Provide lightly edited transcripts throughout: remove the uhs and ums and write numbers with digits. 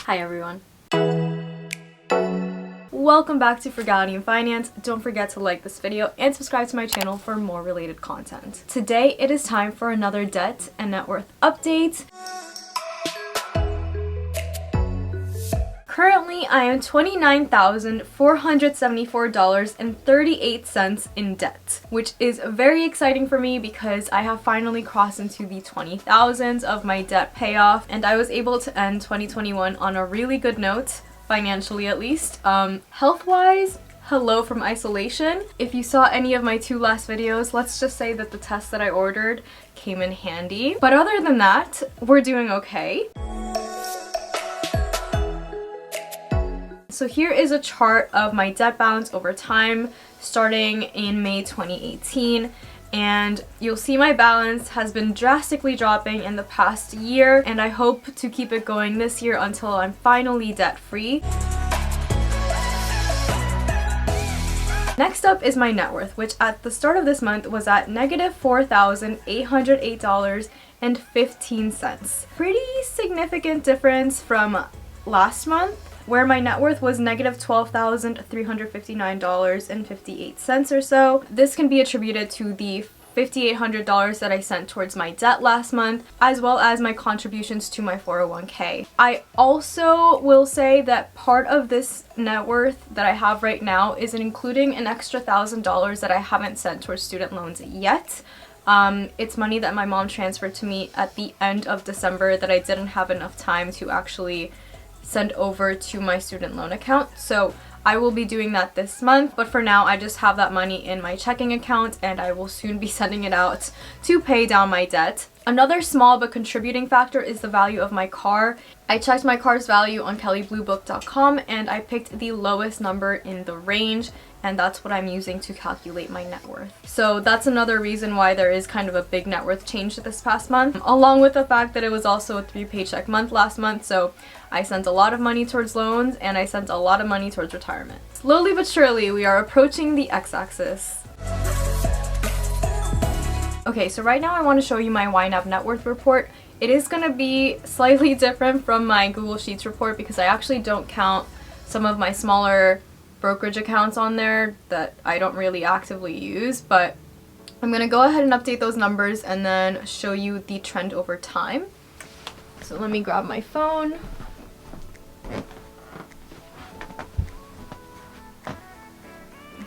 Hi everyone. Welcome back to Frugality in Finance. Don't forget to like this video and subscribe to my channel for more related content. Today it is time for another debt and net worth update. Currently, I am $29,474.38 in debt, which is very exciting for me because I have finally crossed into the 20,000s of my debt payoff, and I was able to end 2021 on a really good note, financially at least. Health-wise, hello from isolation. If you saw any of my two last videos, let's just say that the test that I ordered came in handy. But other than that, we're doing okay. So here is a chart of my debt balance over time starting in May 2018, and you'll see my balance has been drastically dropping in the past year, and I hope to keep it going this year until I'm finally debt-free. Next up is my net worth, which at the start of this month was at negative $4,808.15. Pretty significant difference from last month, where my net worth was negative $12,359.58 or so. This can be attributed to the $5,800 that I sent towards my debt last month, as well as my contributions to my 401k. I also will say that part of this net worth that I have right now is including an extra $1,000 that I haven't sent towards student loans yet. It's money that my mom transferred to me at the end of December that I didn't have enough time to actually send over to my student loan account, so I will be doing that this month, but for now I just have that money in my checking account and I will soon be sending it out to pay down my debt. Another small but contributing factor is the value of my car. I checked my car's value on kellybluebook.com and I picked the lowest number in the range, and that's what I'm using to calculate my net worth. So that's another reason why there is kind of a big net worth change this past month, along with the fact that it was also a 3-paycheck month last month, so I sent a lot of money towards loans and I sent a lot of money towards retirement. Slowly but surely, we are approaching the x-axis. Okay, so right now I want to show you my YNAB net worth report. It is going to be slightly different from my Google Sheets report because I actually don't count some of my smaller brokerage accounts on there that I don't really actively use, but I'm going to go ahead and update those numbers and then show you the trend over time. So let me grab my phone.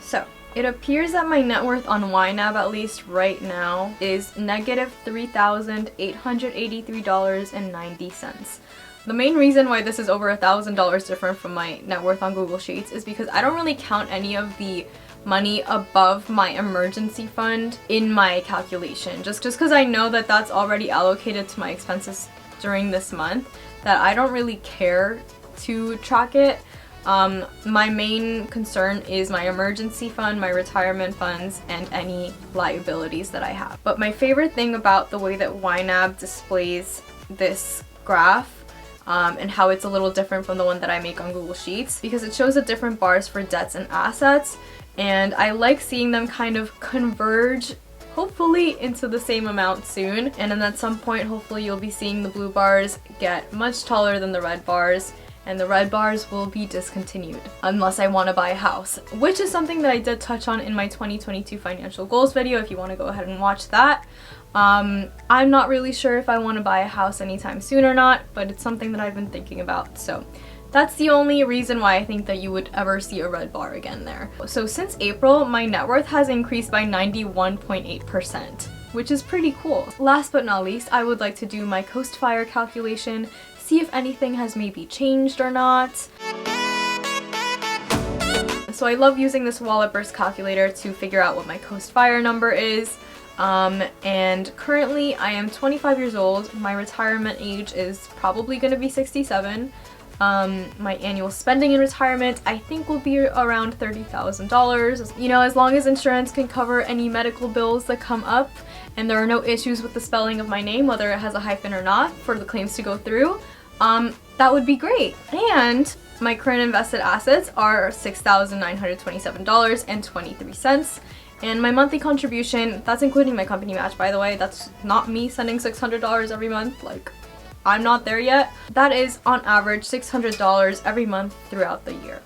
So it appears that my net worth on YNAB, at least right now, is negative $3,883.90. The main reason why this is over $1,000 different from my net worth on Google Sheets is because I don't really count any of the money above my emergency fund in my calculation. Just because I know that that's already allocated to my expenses during this month, that I don't really care to track it. My main concern is my emergency fund, my retirement funds, and any liabilities that I have. But my favorite thing about the way that YNAB displays this graph and how it's a little different from the one that I make on Google Sheets, because it shows the different bars for debts and assets, and I like seeing them kind of converge, hopefully into the same amount soon, and then at some point hopefully you'll be seeing the blue bars get much taller than the red bars, and the red bars will be discontinued unless I want to buy a house, which is something that I did touch on in my 2022 financial goals video if you want to go ahead and watch that. I'm not really sure if I want to buy a house anytime soon or not, but it's something that I've been thinking about, so that's the only reason why I think that you would ever see a red bar again there. So since April, my net worth has increased by 91.8%, which is pretty cool. Last but not least, I would like to do my coast fire calculation, see if anything has maybe changed or not. So I love using this wallet burst calculator to figure out what my coast fire number is. And currently I am 25 years old. My retirement age is probably going to be 67. My annual spending in retirement I think will be around $30,000. You know, as long as insurance can cover any medical bills that come up and there are no issues with the spelling of my name, whether it has a hyphen or not, for the claims to go through, that would be great. And my current invested assets are $6,927.23. And my monthly contribution, that's including my company match, by the way, that's not me sending $600 every month, like, I'm not there yet. That is on average $600 every month throughout the year.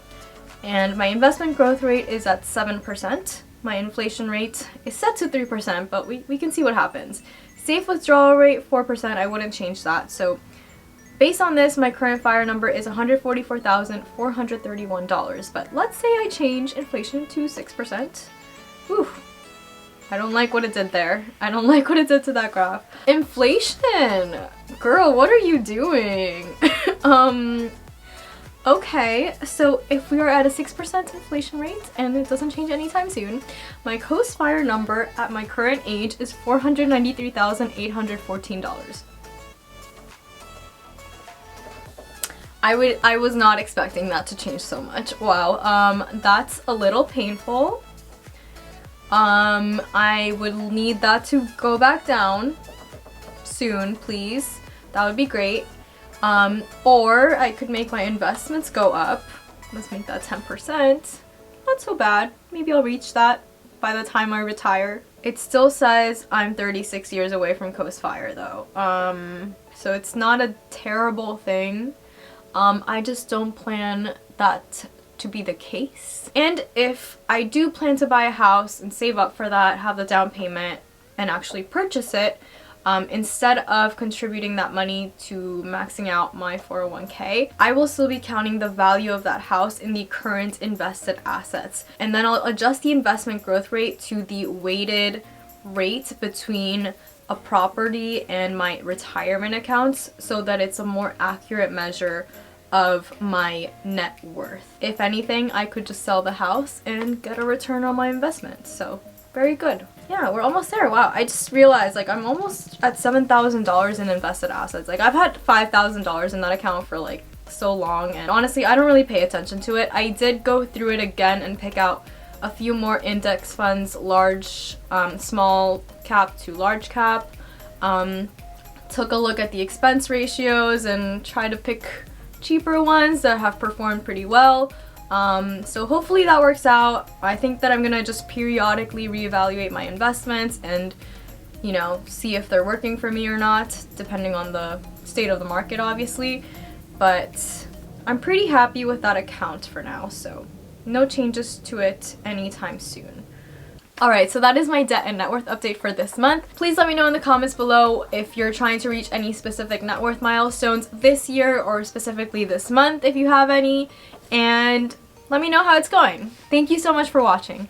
And my investment growth rate is at 7%. My inflation rate is set to 3%, but we can see what happens. Safe withdrawal rate, 4%. I wouldn't change that. So based on this, my current FIRE number is $144,431. But let's say I change inflation to 6%. Whew. I don't like what it did there. I don't like what it did to that graph. Inflation! Girl, what are you doing? Okay, so if we are at a 6% inflation rate and it doesn't change anytime soon, my co-FIRE number at my current age is $493,814. I was not expecting that to change so much. Wow, that's a little painful. I would need that to go back down soon, please. That would be great. Or I could make my investments go up. Let's make that 10%. Not so bad. Maybe I'll reach that by the time I retire. It still says I'm 36 years away from co-FIRE though. So it's not a terrible thing. I just don't plan that to be the case. And if I do plan to buy a house and save up for that, have the down payment, and actually purchase it, instead of contributing that money to maxing out my 401k, I will still be counting the value of that house in the current invested assets. And then I'll adjust the investment growth rate to the weighted rate between a property and my retirement accounts so that it's a more accurate measure of my net worth. If anything, I could just sell the house and get a return on my investment. So very good. Yeah, we're almost there. Wow, I just realized like I'm almost at $7,000 in invested assets. Like I've had $5,000 in that account for like so long, and honestly I don't really pay attention to it. I did go through it again and pick out a few more index funds, small cap to large cap. Took a look at the expense ratios and tried to pick cheaper ones that have performed pretty well. So hopefully that works out. I think that I'm gonna just periodically reevaluate my investments and, you know, see if they're working for me or not, depending on the state of the market, obviously. But I'm pretty happy with that account for now, so no changes to it anytime soon. Alright, so that is my debt and net worth update for this month. Please let me know in the comments below if you're trying to reach any specific net worth milestones this year or specifically this month if you have any, and let me know how it's going. Thank you so much for watching.